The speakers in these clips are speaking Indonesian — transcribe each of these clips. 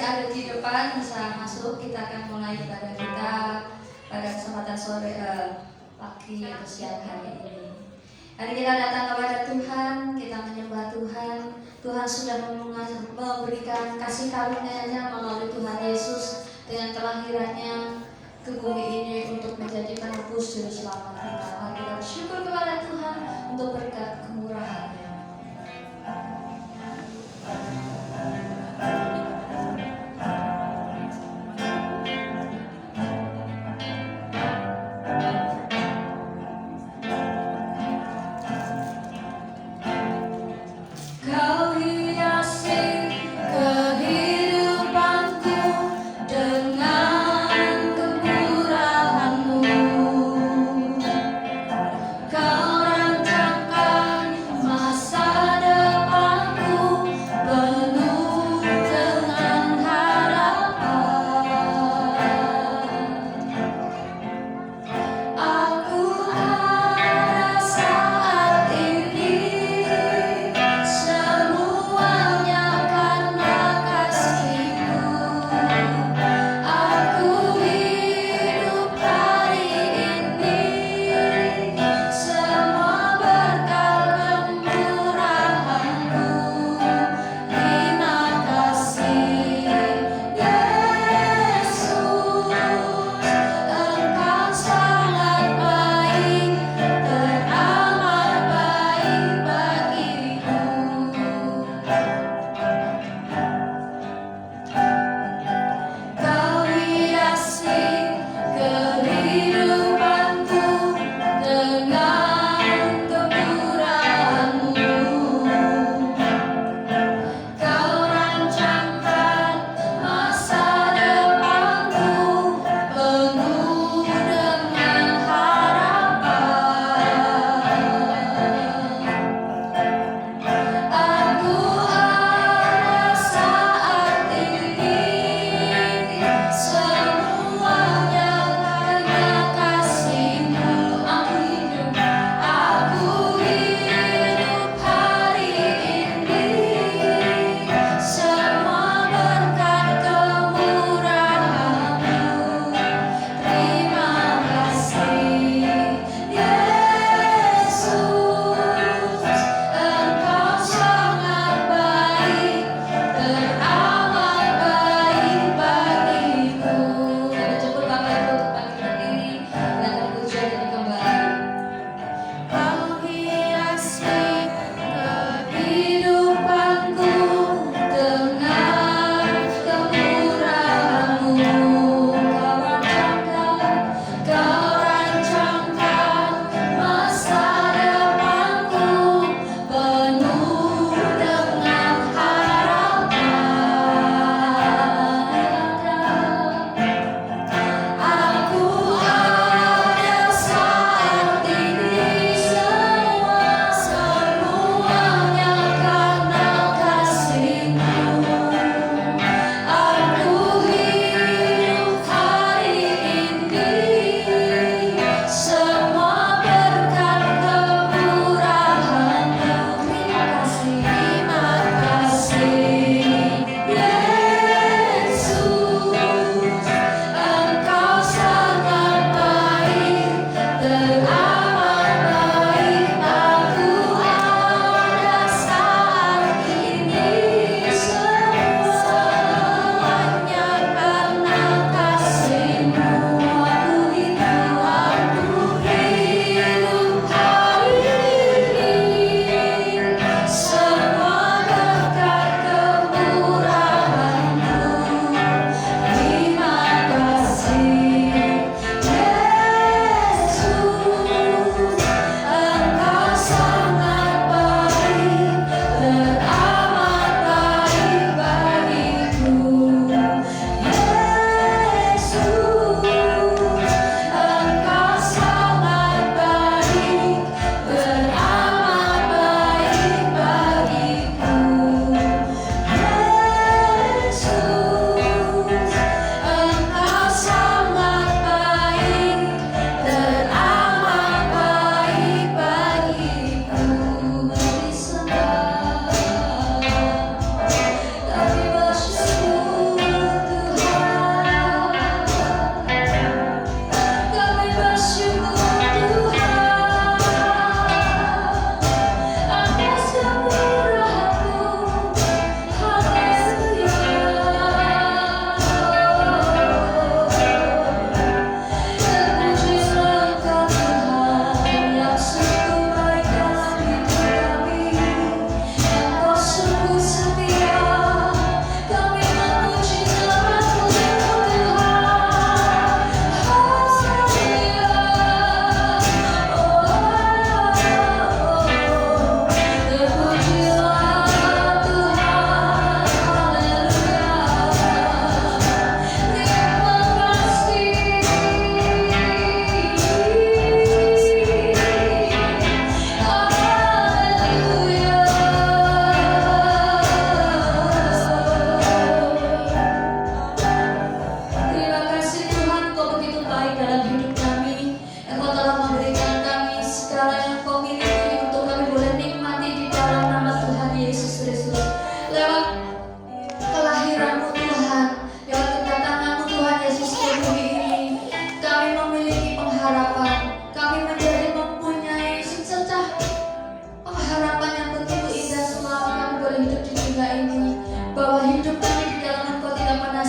ada di depan bisa masuk. Kita akan mulai ibadah kita pada kesempatan sore pagi atau siang hari ini. Hari kita datang kepada Tuhan, kita menyembah Tuhan. Tuhan sudah memberikan kasih karunia-Nya melalui Tuhan Yesus dengan kelahirannya ke bumi ini untuk menjadi penebus juru selamat kita. Mari kita bersyukur kepada Tuhan untuk berkat kemurahan-Nya. Kau rancangkan masa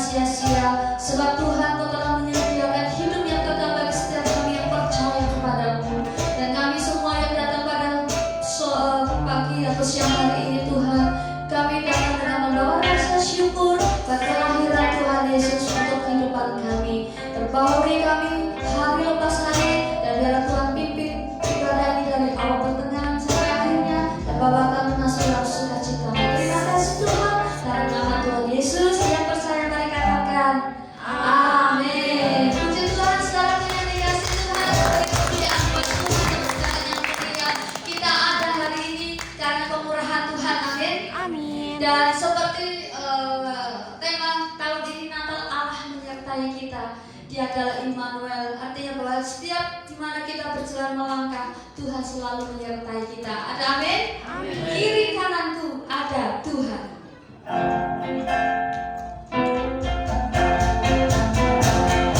sia-sia, sebab Tuhan Kau telah menyediakan hidup yang kekal bagi setiap kami yang percaya kepadamu. Dan kami semua yang datang pada pagi atau siang hari ini Tuhan, kami datang dengan membawa rasa syukur pada kelahiran Tuhan Yesus untuk kehidupan kami. Terbauri kami hari lepas hari, dan biarlah Tuhan pimpin ibadah ini dari awal pertengahan sampai akhirnya, dan bawa kami masuk dalam sukacita. Terima kasih Tuhan, dalam nama Tuhan Yesus yang percaya mari katakan amin. Puji Tuhan, saudara yang dikasihi Tuhan, kemuliaan buat Tuhan dan yang mulia. Kita ada hari ini karena kemurahan Tuhan, amin. Amin. Dan seperti tema tahun ini, Natal, Allah menyertai kita. Dia adalah Immanuel, artinya bahwa setiap dimana kita berjalan melangkah, Tuhan selalu menyertai kita. Ada amin? Amin. Kiri kananku ada Tuhan.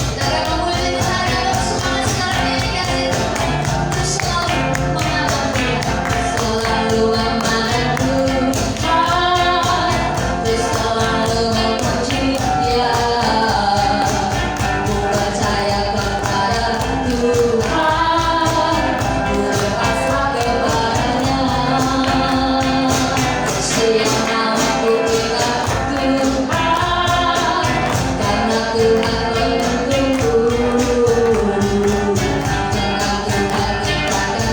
Kita akan memuji Tuhan dalam semangat sekarang yang dikasih Tuhan. Untuk selalu memandang Dia, selalu memandang Tuhan, untuk selalu memuji Dia. Ku percaya kepada Tuhan, ku berpasrah kepadanya. Siang malam ku ingat Tuhan, karena Tuhan melindungiku. Dengan Tuhan kita akan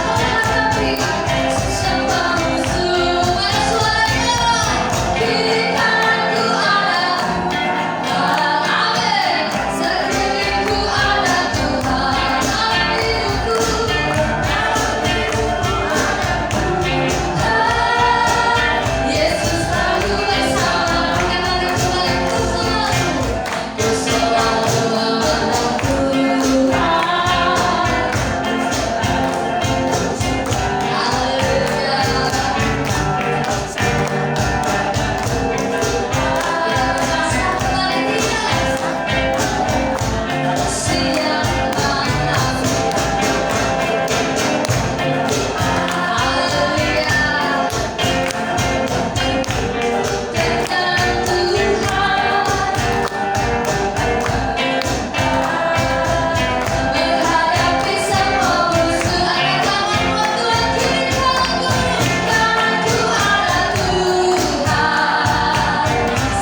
menghadapi semua musuh. Mana suaranya? Kiri kananku ada amin. Sekelilingku ada Tuhan dalam hidupku. Yesus selalu bersama. Kembali ku selalu memandang Tuhan. Menghadapi semua musuh, angkat tangan buat Tuhan. Kiri kananku ada Tuhan,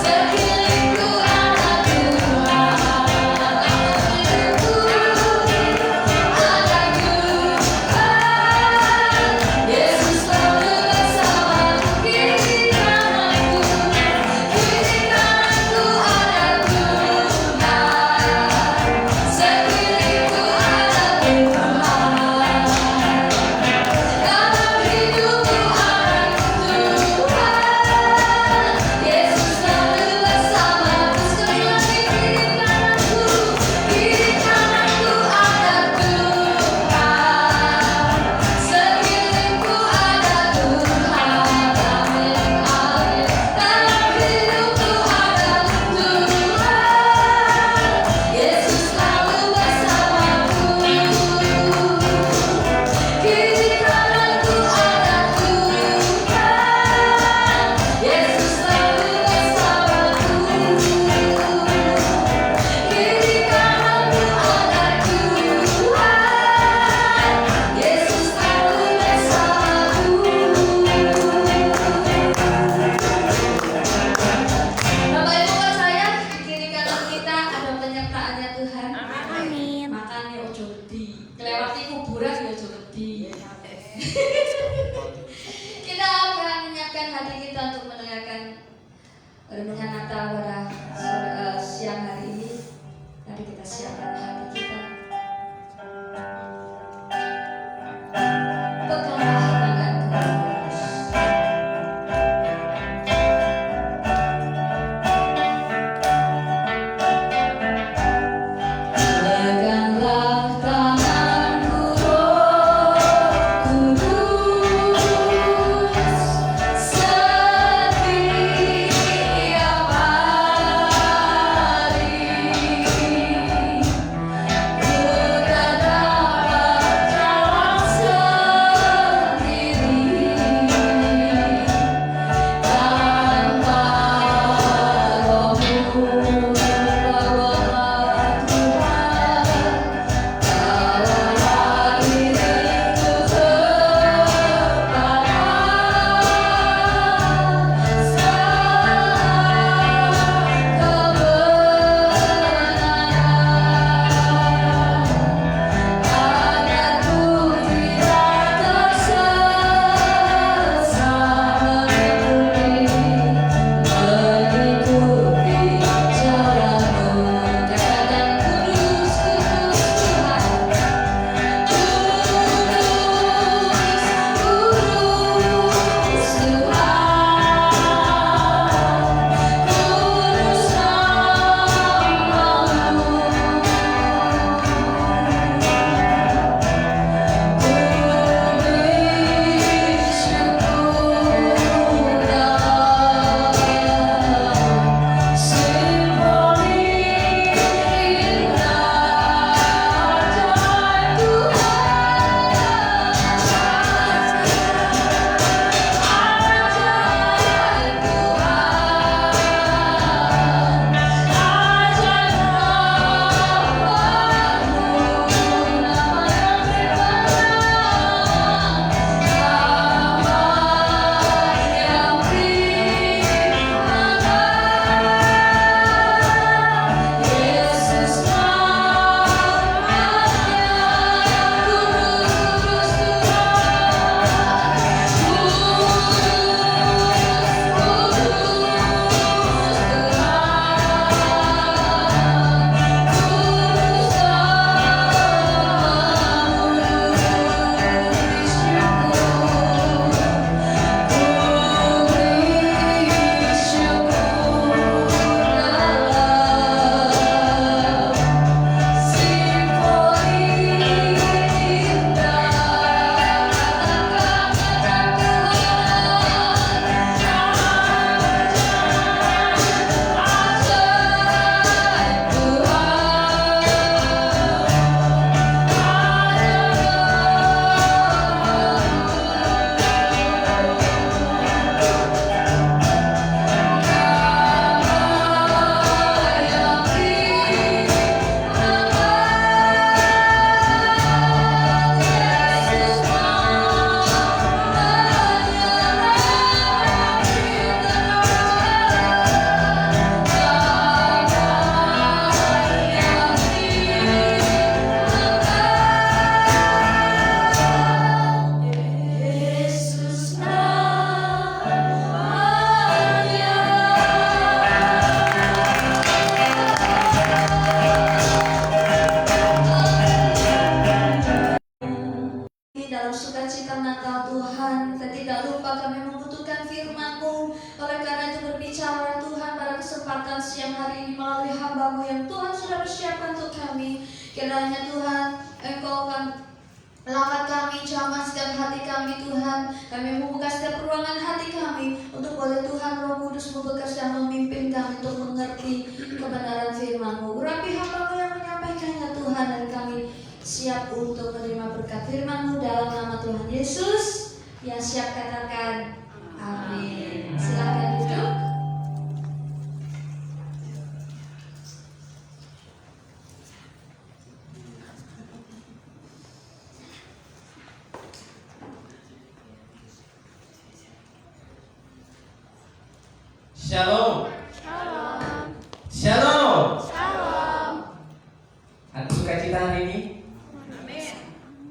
sekelilingku ada Tuhan, dalam hidupku ada Tuhan. Yesus selalu bersamaku. Kiri kananku ada Tuhan, sekelilingku ada Tuhan, dalam hidupku ada Tuhan. Yesus selalu bersamaku. Sekali lagi, kiri kananku ada Tuhan, sekelilingku ada Tuhan. Amin, amin. Dalam hidupku ada Tuhan. Yesus selalu bersamaku. Kiri kananku ada Tuhan. Yesus selalu bersamaku. Kiri kananku ada Tuhan. Yesus selalu bersamaku. Bapak Ibu percaya di kiri kanan kita ada penyertaannya Tuhan. Amin. Makanya ojo wedi. Kelewati kuburan ya ojo wedi. Kita akan menyiapkan hati kita untuk mendengarkan renungan Natal pada siang hari ini. Mari kita siapkan hati kita. Peganglah tanganku, Yesus. Peganglah tanganku, Roh Kudus, setiap hari. firman-Mu. Oleh karena itu berbicara Tuhan pada kesempatan siang hari ini melalui hamba-Mu yang Tuhan sudah persiapkan untuk kami. Kiranya Tuhan Engkau akan lawat kami, jamaskan hati kami Tuhan. Kami membuka setiap ruangan hati kami untuk boleh Tuhan Roh Kudus-Mu bekerja memimpin kami untuk mengerti kebenaran firman-Mu. Urapi hamba-Mu yang menyampaikannya Tuhan, dan kami siap untuk menerima berkat firman-Mu dalam nama Tuhan Yesus. Yang siap katakan amin. Silakan duduk. Shalom. Shalom. Shalom. Ada sukacita hari ini? Amin.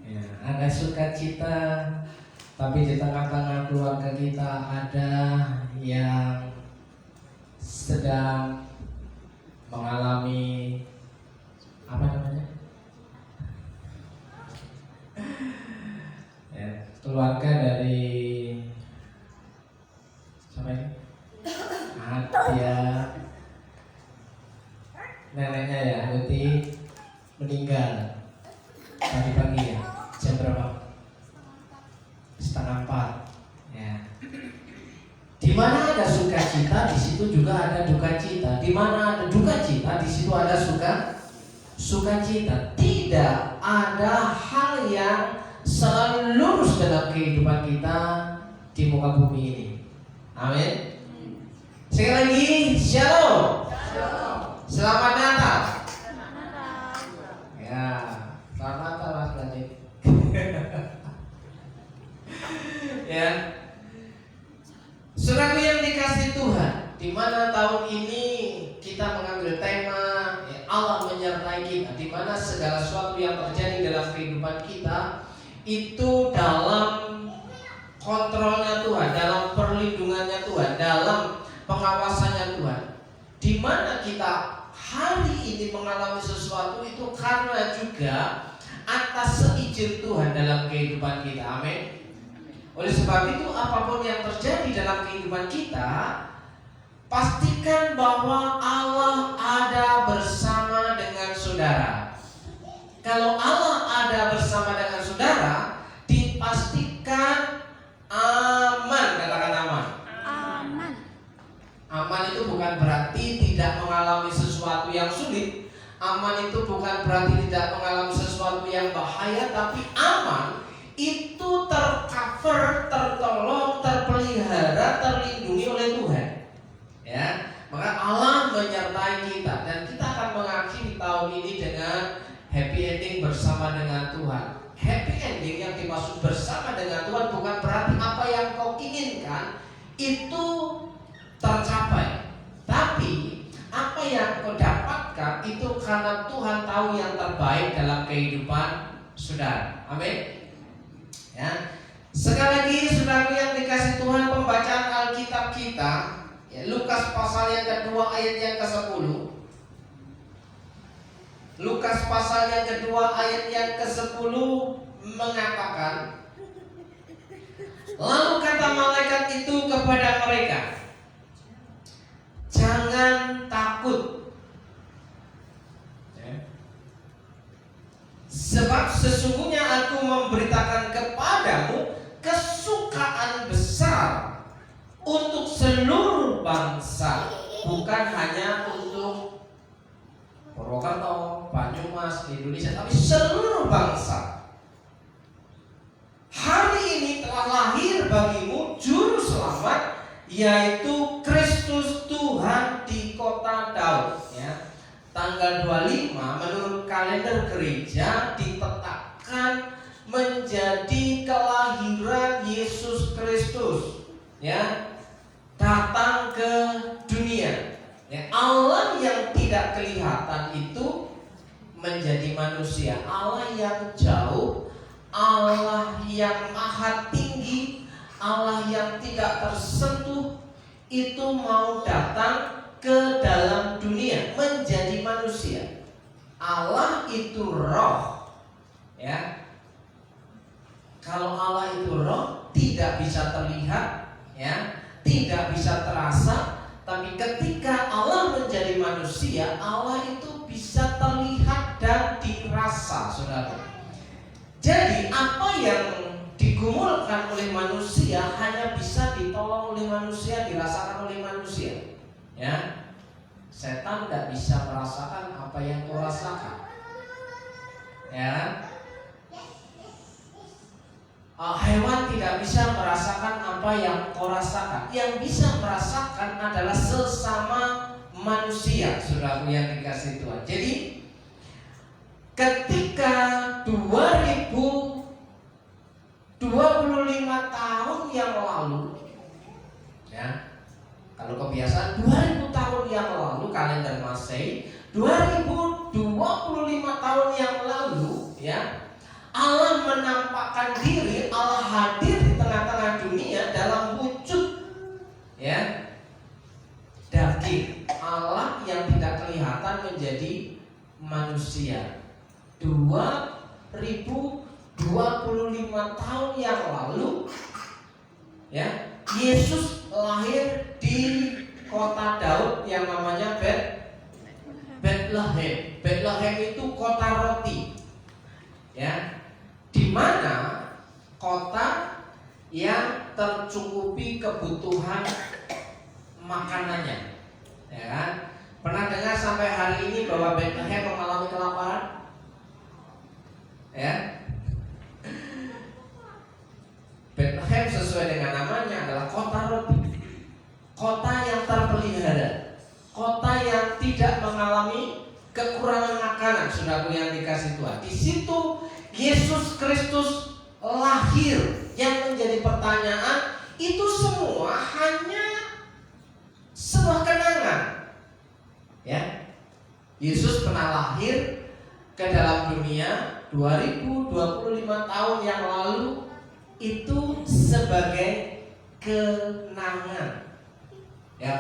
Ya, ada sukacita, tapi di tengah-tengah keluarga kita ada yang sedang mengalami apa namanya? Ya, keluarga dari siapa ini? Dia neneknya ya, berarti meninggal tadi pagi ya, jam berapa? 3:30 ya. Di mana ada sukacita, di situ juga ada duka cita. Di mana ada duka cita, di situ ada sukacita. Tidak ada hal yang selalu lurus dalam kehidupan kita di muka bumi ini. Amin. Sekali lagi, shalom. Selamat Natal. Ya, selamat Natal Mas Pratik. Ya, saudaraku yang dikasih Tuhan, di mana tahun ini kita mengambil tema ya, Allah menyertai kita, di mana segala sesuatu yang terjadi dalam kehidupan kita itu dalam kontrolnya Tuhan, dalam perlindungannya Tuhan, dalam pengawasannya Tuhan. Di mana kita hari ini mengalami sesuatu itu karena juga atas seizin Tuhan dalam kehidupan kita. Amin. Oleh sebab itu, apapun yang terjadi dalam kehidupan kita, pastikan bahwa Allah ada bersama dengan saudara. Kalau Allah ada bersama dengan saudara, dipastikan aman. Katakan aman. Aman itu bukan berarti tidak mengalami sesuatu yang sulit. Aman itu bukan berarti tidak mengalami sesuatu yang bahaya. Tapi aman itu tercover, tertolong, terpelihara, terlindungi oleh Tuhan. Ya, maka Allah menyertai kita, dan kita akan mengakhiri tahun ini dengan happy ending bersama dengan Tuhan. Happy ending yang dimaksud bersama dengan Tuhan bukan berarti apa yang kau inginkan itu tercapai, tapi apa yang kau dapatkan itu karena Tuhan tahu yang terbaik dalam kehidupan saudara. Amin. Ya. Sekali lagi saudara yang dikasih Tuhan, pembacaan Alkitab kita ya, Lukas pasal yang kedua ayat yang ke-10. Lukas pasal yang kedua ayat yang ke-10 mengatakan, lalu kata malaikat itu kepada mereka, jangan takut, sebab sesungguhnya aku memberitakan kepadamu kesukaan besar untuk seluruh bangsa, bukan hanya untuk Purwokerto, Banyumas, Indonesia, tapi seluruh bangsa. Hari ini telah lahir bagimu juru selamat, yaitu Kristus Tuhan di kota Daud. Ya. Tanggal 25 menurut kalender gereja ditetapkan menjadi kelahiran Yesus Kristus. Ya, datang ke dunia. Ya, Allah yang tidak kelihatan itu menjadi manusia. Allah yang jauh, Allah yang maha tinggi, Allah yang tidak tersentuh itu mau datang ke dalam dunia menjadi manusia. Allah itu roh. Ya. Kalau Allah itu roh tidak bisa terlihat, ya. tidak bisa terasa, tapi ketika Allah menjadi manusia, Allah itu bisa terlihat dan dirasa, saudara. Jadi apa yang digumulkan oleh manusia hanya bisa ditolong oleh manusia, dirasakan oleh manusia. Ya, setan tidak bisa merasakan apa yang kau rasakan. Ya, hewan tidak bisa merasakan apa yang kau rasakan. Yang bisa merasakan adalah sesama manusia, saudaraku yang dikasih Tuhan. Jadi ketika 2025 tahun yang lalu, ya, kalau kebiasaan 2000 tahun yang lalu kalender Masehi, 2025 tahun yang lalu, ya, Allah menampakkan diri, Allah hadir di tengah-tengah dunia dalam wujud, ya, daging. Allah yang tidak kelihatan menjadi manusia. 2025 tahun yang lalu, ya, Yesus lahir di kota Daud yang namanya Bethlehem. Bethlehem itu kota roti, ya, di mana kota yang tercukupi kebutuhan makanannya, ya kan? Pernah dengar sampai hari ini bahwa Bethlehem mengalami kelaparan? Ya, Bethlehem sesuai dengan namanya adalah kota roti, kota yang terpelihara, kota yang tidak mengalami kekurangan makanan, saudaraku yang dikasih Tuhan. Di situ Yesus Kristus lahir. Yang menjadi pertanyaan, itu semua hanya sebuah kenangan. Ya, Yesus pernah lahir ke dalam dunia 2025 tahun yang lalu, itu sebagai kenangan. Ya,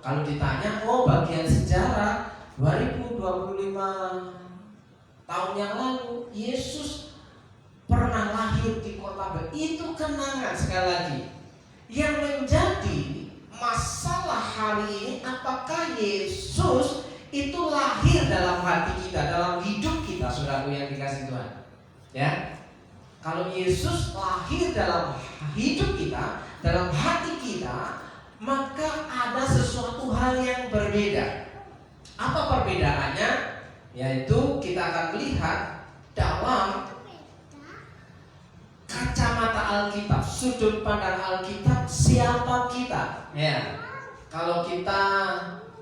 kalau ditanya, oh bagian sejarah 2025 tahun yang lalu Yesus pernah lahir di kota Bethlehem, itu kenangan. Sekali lagi, yang menjadi masalah hari ini, apakah Yesus itu lahir dalam hati kita, dalam hidup kita, saudaraku yang dikasih Tuhan. Ya, kalau Yesus lahir dalam hidup kita, dalam hati kita, maka ada sesuatu hal yang berbeda. Apa perbedaannya? Yaitu kita akan melihat dalam kacamata Alkitab, sudut pandang Alkitab, siapa kita. Ya, kalau kita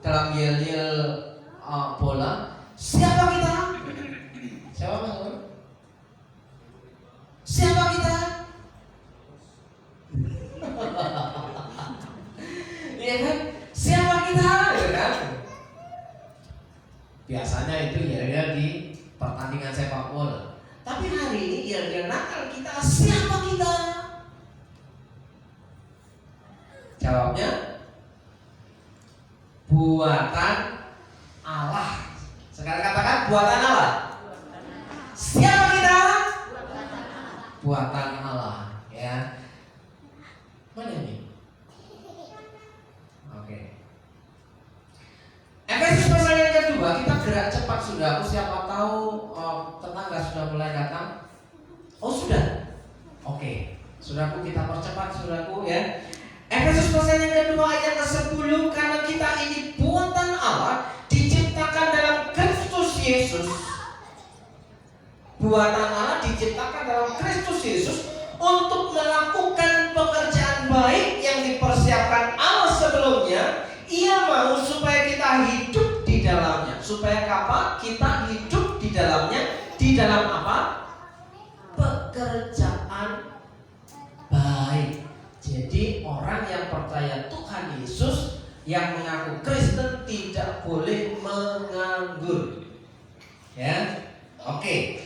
dalam yel-yel bola, siapa kita? Siapa maksudnya? Siapa kita? Iya kan? Siapa kita? Ya kan? Biasanya itu yel-yel di pertandingan sepak bola. Tapi hari ini yel-yel nakal kita, siapa kita? Jawabnya buatan Allah. Sekarang katakan buatan Allah. Siapa kita? Buatan Allah. Ya. Mana ini? Oke. Efesus pasal yang kedua, kita gerak cepat, saudaraku. Siapa tahu tetangga sudah mulai datang. Oh sudah. Oke. Saudaraku, kita percepat, saudaraku, ya. Efesus pasal yang kedua ayat ke-10, karena kita ini buatan Allah, diciptakan dalam Kristus Yesus. Buatan Allah diciptakan dalam Kristus Yesus untuk melakukan pekerjaan baik yang dipersiapkan Allah sebelumnya. Ia mau supaya kita hidup di dalamnya. Supaya apa? Kita hidup di dalamnya. Di dalam apa? Pekerjaan baik. Jadi orang yang percaya Tuhan Yesus, yang mengaku Kristen, tidak boleh menganggur. Ya, oke.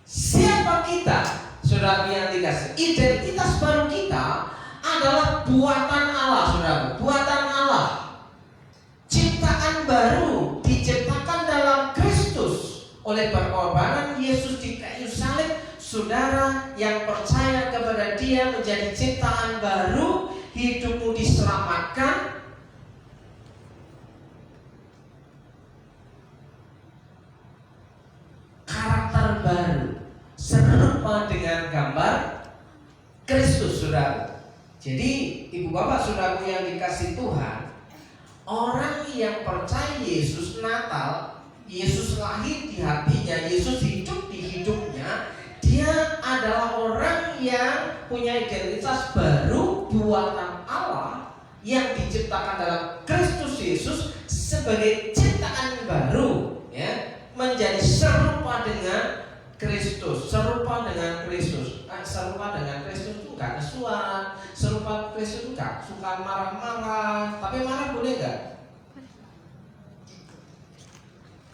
Siapa kita, saudara yang dikasih? Identitas baru kita adalah buatan Allah, saudara. Buatan Allah, ciptaan baru, diciptakan dalam Kristus oleh pengorbanan Yesus di kayu salib. Saudara yang percaya kepada Dia menjadi ciptaan baru, hidupmu diserahkan diselamatkan karakter baru serupa dengan gambar Kristus, saudara. Jadi ibu bapak saudaraku yang dikasih Tuhan, orang yang percaya Yesus Natal, Yesus lahir di hatinya, Yesus hidup di hidupnya, dia adalah orang yang punya identitas baru buatan Allah yang diciptakan dalam Kristus Yesus sebagai ciptaan baru, ya, menjadi serupa dengan Kristus, serupa dengan Kristus. Serupa dengan Kristus itu enggak kesuan, serupa Kristus itu enggak suka marah-marah, tapi marah boleh enggak?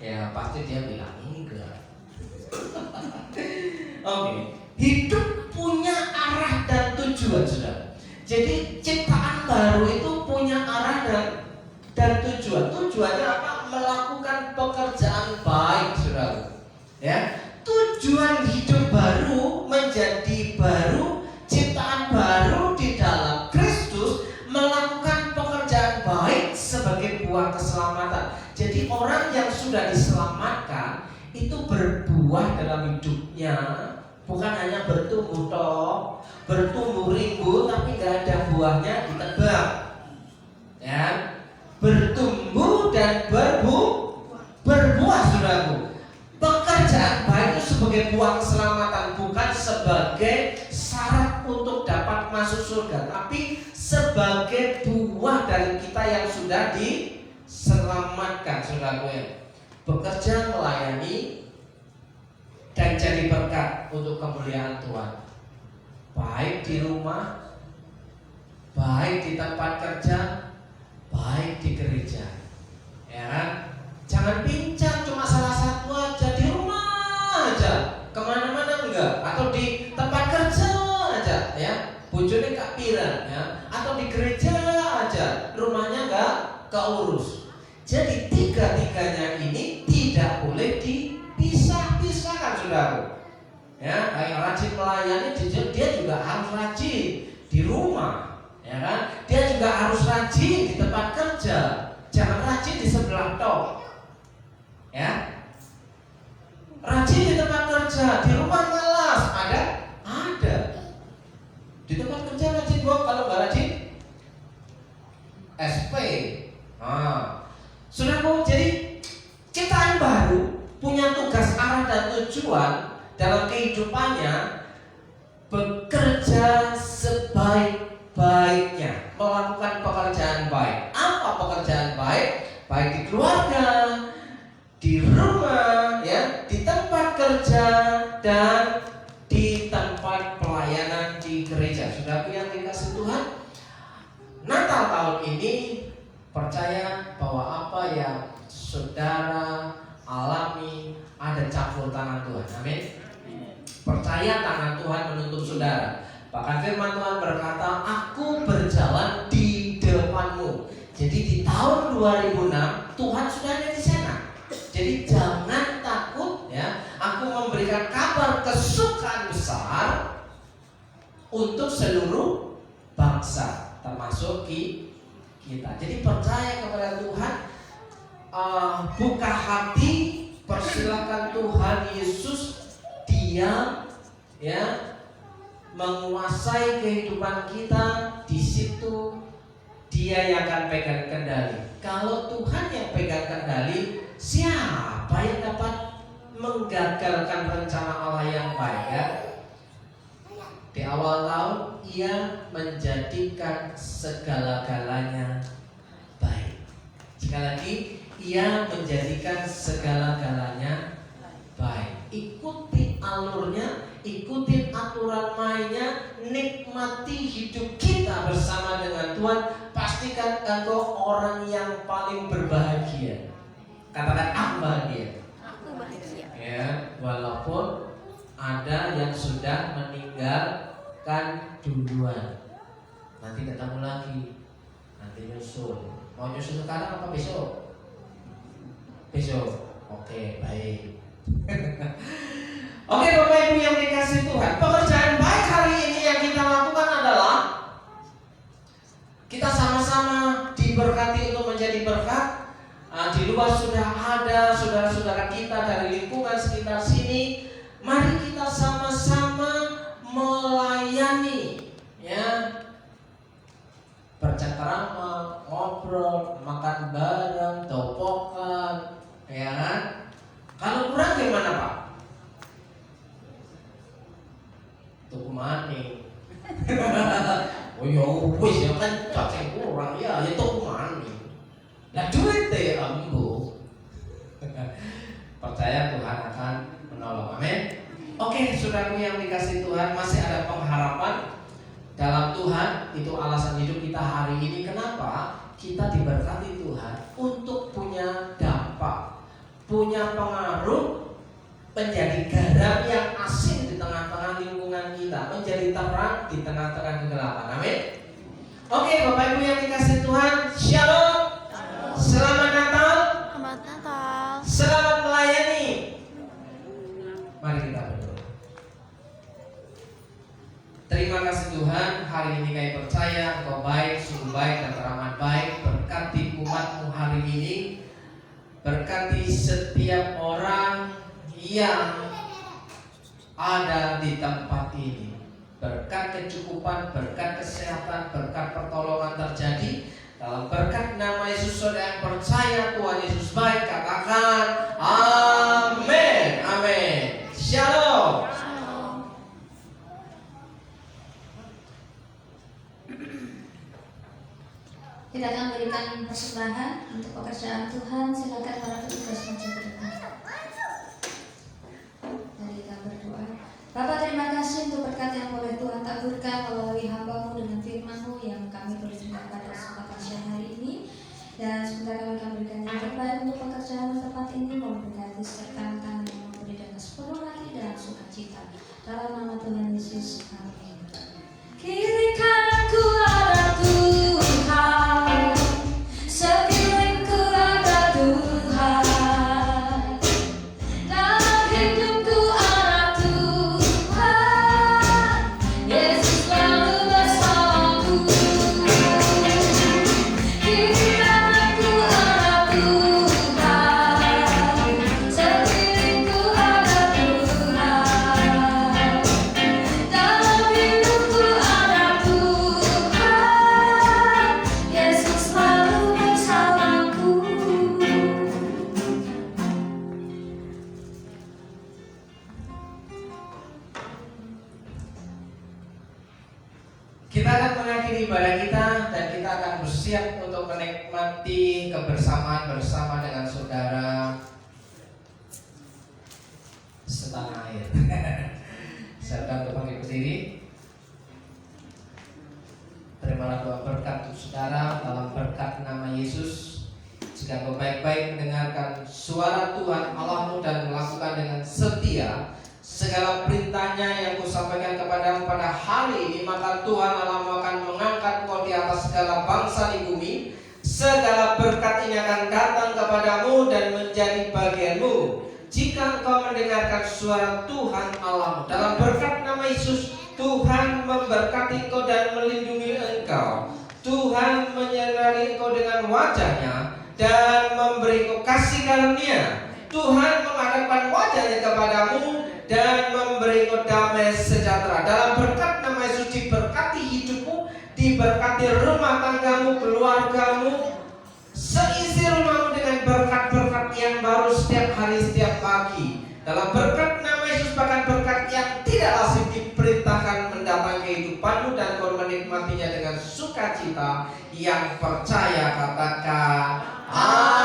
Ya pasti dia bilang enggak. Oke, hidup punya arah dan tujuan, saudara. Jadi ciptaan baru itu punya arah dan tujuan. Tujuannya apa? Melakukan pekerjaan baik, saudara. Ya, tujuan hidup baru menjadi baru, ciptaan baru di dalam Kristus, melakukan pekerjaan baik sebagai buah keselamatan. Jadi orang yang sudah diselamatkan itu berbuah dalam hidupnya, bukan hanya bertumbuh toh, bertumbuh rimbun tapi nggak ada buahnya ditebang, ya, bertumbuh dan berbuah, saudaraku. Pekerjaan baik itu sebagai buah keselamatan, bukan sebagai syarat untuk dapat masuk surga, tapi sebagai buah dari kita yang sudah diselamatkan, saudaraku. Bekerja melayani dan jadi berkat untuk kemuliaan Tuhan, baik di rumah, baik di tempat kerja, baik di gereja, ya kan? Jangan pincang cuma salah satu aja, di rumah aja, kemana-mana enggak, atau di tempat kerja aja, ya, bojone kapiran, ya, atau di gereja aja, rumahnya enggak keurus. Jadi tiga-tiganya ini tidak boleh dipisah-pisahkan, saudara. Ya, kayak rajin melayani, dia juga harus rajin di rumah, ya kan? Dia juga harus rajin di tempat kerja, jangan rajin di sebelah tok. Ya, rajin di tempat kerja, di rumah malas, ada. Di tempat kerja rajin kok, kalau nggak rajin SP. Saudaraku, jadi ciptaan baru punya tugas, arah dan tujuan dalam kehidupannya, bekerja sebaik-baiknya, melakukan pekerjaan baik. Apa pekerjaan baik? Baik di keluarga, di rumah, ya, di tempat kerja, dan di tempat pelayanan di gereja. Saudaraku yang dikasih Tuhan, Natal tahun ini percaya bahwa apa yang saudara alami ada campur tangan Tuhan. Amin. Percaya tangan Tuhan menuntun saudara. Bahkan firman Tuhan berkata, aku berjalan di depanmu. Jadi di tahun 2006 Tuhan sudah ada di sana. Jadi jangan takut, ya. Aku memberikan kabar kesukaan besar untuk seluruh bangsa, termasuk kita. Jadi percaya kepada Tuhan, buka hati, persilakan Tuhan Yesus, dia, ya, menguasai kehidupan kita. Di situ dia yang akan pegang kendali. Kalau Tuhan yang pegang kendali, siapa yang dapat menggagalkan rencana Allah yang baik, ya? Di awal tahun ia menjadikan segala-galanya baik. Sekali lagi, ia menjadikan segala-galanya baik. Ikuti alurnya, ikuti aturan mainnya, nikmati hidup kita bersama dengan Tuhan. Pastikan engkau orang yang paling berbahagia. Katakan aku bahagia. Aku bahagia. Ya, walaupun ada yang sudah meninggalkan duluan. Nanti ketemu lagi, nanti nyusul. Mau nyusul sekarang apa besok? Besok. Oke, baik. Oke, Bapak Ibu yang dikasih Tuhan, pekerjaan baik hari ini yang kita lakukan adalah kita sama-sama sama-sama diberkati untuk menjadi berkat. Di luar sudah ada saudara-saudara kita dari lingkungan sekitar sini. Mari kita sama-sama melayani, ya. Bercengkerama, ngobrol, makan bareng, topokan, ya kan? Kalau kurang gimana Pak? Tuku maning. Oh ya wis ya kan cacing kurang ya tuku maning. Lah duit deh ambo. Percaya Tuhan akan menolong. Amin. Oke, saudaraku yang dikasih Tuhan, masih ada pengharapan dalam Tuhan. Itu alasan hidup kita hari ini. Kenapa? Kita diberkati Tuhan untuk punya dampak, punya pengaruh, menjadi garam yang asin di tengah-tengah lingkungan kita, menjadi terang di tengah-tengah kegelapan. Amin. Oke, Bapak Ibu yang dikasih Tuhan, Shalom. Selamat Natal. Selamat Natal. Selamat melayani. Mari kita berdoa. Terima kasih Tuhan, hari ini kami percaya Engkau baik, sungguh baik dan teramat baik. Berkati umat-Mu hari ini, berkati setiap orang yang ada di tempat ini. Berkat kecukupan, berkat kesehatan, berkat pertolongan terjadi. Dalam berkat nama Yesus, saudara yang percaya Tuhan Yesus baik, katakan amin. Amin. Shalom. Kita akan berikan persembahan untuk pekerjaan Tuhan. Silakan para petugas maju ke depan. Mari kita berdoa. Bapa, terima kasih untuk berkat yang boleh Tuhan taburkan melalui hamba-Mu dengan firman-Mu yang kami boleh terima pada kesempatan siang hari ini. Dan sebentar kami akan berikan yang terbaik untuk pekerjaan tempat ini. Mohon berkati sertakan yang memberi dengan sepenuh hati dan sukacita. Dalam nama Tuhan Yesus, amin. Kiri kananku ada Tuhan, sekelilingku ada Tuhan, dalam hidupku ada Tuhan, Yesus selalu bersamaku. Kiri kananku ada Tuhan, sekelilingku ada Tuhan, dalam hidupku ada Tuhan, Yesus selalu bersamaku. Kita akan mengakhiri ibadah kita dan kita akan bersiap untuk menikmati kebersamaan bersama dengan saudara setanah air. Saya akan panggil berdiri. Terimalah doa berkat untuk saudara dalam berkat nama Yesus. Jika engkau baik-baik mendengarkan suara Tuhan Allahmu dan melakukan dengan setia segala perintahnya yang kusampaikan kepadamu pada hari ini, maka Tuhan Allahmu akan mengangkat engkau di atas segala bangsa di bumi. Segala berkat ini akan datang kepadamu dan menjadi bagianmu jika engkau mendengarkan suara Tuhan Allahmu. Dalam berkat nama Yesus, Tuhan memberkati engkau dan melindungi engkau. Tuhan menyinari engkau dengan wajahnya dan memberi engkau kasih karunia. Tuhan menghadapkan wajahnya kepadamu dan memberi engkau damai sejahtera. Dalam berkat nama Yesus, diberkati hidupmu, diberkati rumah tanggamu, keluargamu, seisi rumahmu dengan berkat-berkat yang baru setiap hari, setiap pagi. Dalam berkat nama Yesus, bahkan berkat yang tidak lazim diperintahkan mendatangi kehidupanmu dan kau menikmatinya dengan sukacita. Yang percaya katakan amin.